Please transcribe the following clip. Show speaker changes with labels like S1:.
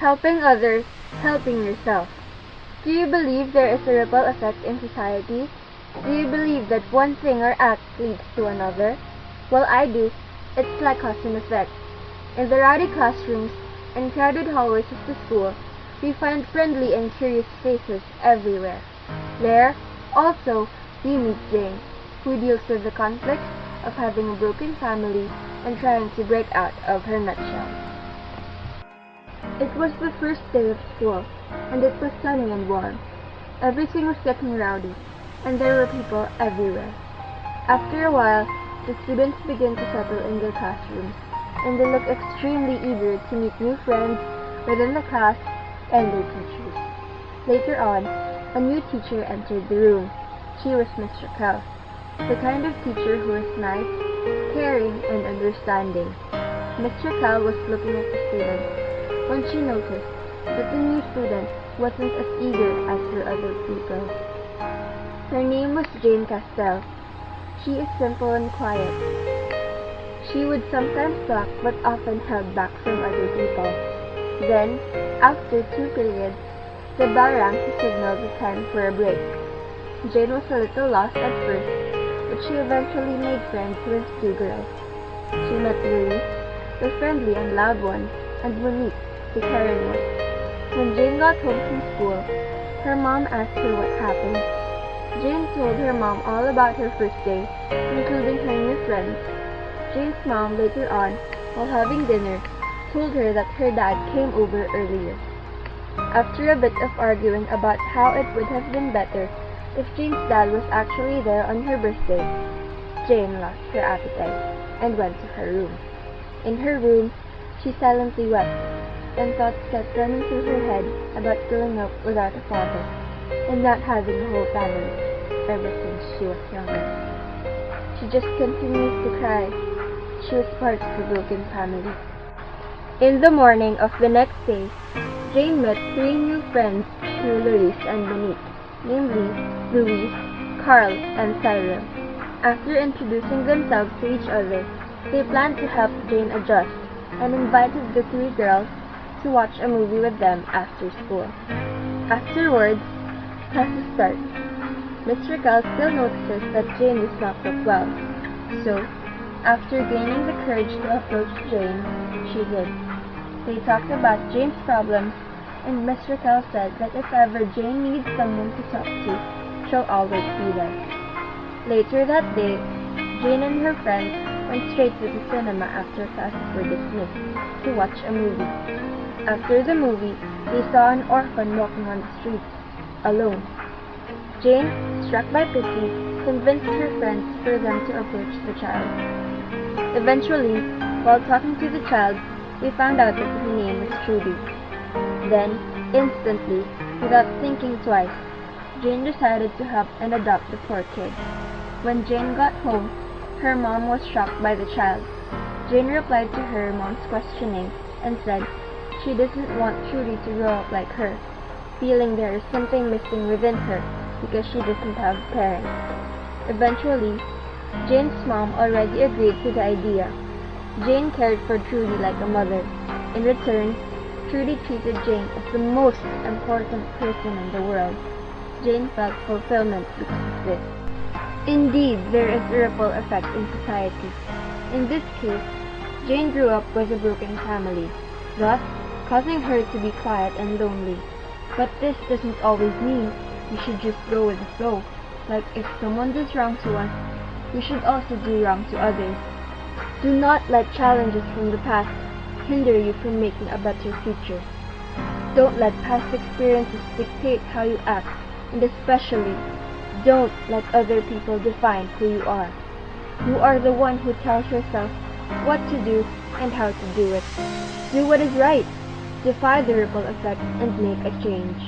S1: Helping others, helping yourself. Do you believe there is a ripple effect in society? Do you believe that one thing or act leads to another? Well, I do. It's like cause and effect. In the rowdy classrooms and crowded hallways of the school, we find friendly and curious faces everywhere. There, also, we meet Jane, who deals with the conflicts of having a broken family and trying to break out of her nutshell. It was the first day of school, and it was sunny and warm. Everything was getting rowdy, and there were people everywhere. After a while, the students began to settle in their classrooms, and they looked extremely eager to meet new friends within the class and their teachers. Later on, a new teacher entered the room. She was Miss Raquel, the kind of teacher who was nice, caring, and understanding. Miss Raquel was looking at the students when she noticed that the new student wasn't as eager as her other pupils. Her name was Jane Castell. She is simple and quiet. She would sometimes talk but often held back from other people. Then, after 2 periods, the bell rang to signal the time for a break. Jane was a little lost at first, but she eventually made friends with 2 girls. She met Louise, the friendly and loud one, and Monique, the caring one. When Jane got home from school, her mom asked her what happened. Jane told her mom all about her first day, including her new friends. Jane's mom later on, while having dinner, told her that her dad came over earlier. After a bit of arguing about how it would have been better if Jane's dad was actually there on her birthday, Jane lost her appetite and went to her room. In her room, she silently wept, and thoughts kept running through her head about growing up without a father and not having a whole family ever since she was younger. She just continues to cry. She was part of a broken family. In the morning of the next day, Jane met 3 new friends through Louise and Monique, namely Louise, Carl, and Cyril. After introducing themselves to each other, they planned to help Jane adjust and invited the 3 girls to watch a movie with them after school. Afterwards, classes start. Miss Raquel still notices that Jane does not look well, so, after gaining the courage to approach Jane, she did. They talked about Jane's problems, and Miss Raquel said that if ever Jane needs someone to talk to, she'll always be there. Later that day, Jane and her friends went straight to the cinema after classes were dismissed to watch a movie. After the movie, they saw an orphan walking on the street, alone. Jane, struck by pity, convinced her friends for them to approach the child. Eventually, while talking to the child, they found out that his name was Trudy. Then, instantly, without thinking twice, Jane decided to help and adopt the poor kid. When Jane got home, her mom was shocked by the child. Jane replied to her mom's questioning and said she doesn't want Trudy to grow up like her, feeling there is something missing within her because she doesn't have parents. Eventually, Jane's mom already agreed to the idea. Jane cared for Trudy like a mother. In return, Trudy treated Jane as the most important person in the world. Jane felt fulfillment because of this. Indeed, there is a ripple effect in society. In this case, Jane grew up with a broken family, thus causing her to be quiet and lonely. But this doesn't always mean we should just go with the flow. Like if someone does wrong to us, we should also do wrong to others. Do not let challenges from the past hinder you from making a better future. Don't let past experiences dictate how you act, and especially, don't let other people define who you are. You are the one who tells yourself what to do and how to do it. Do what is right. Defy the ripple effect and make a change.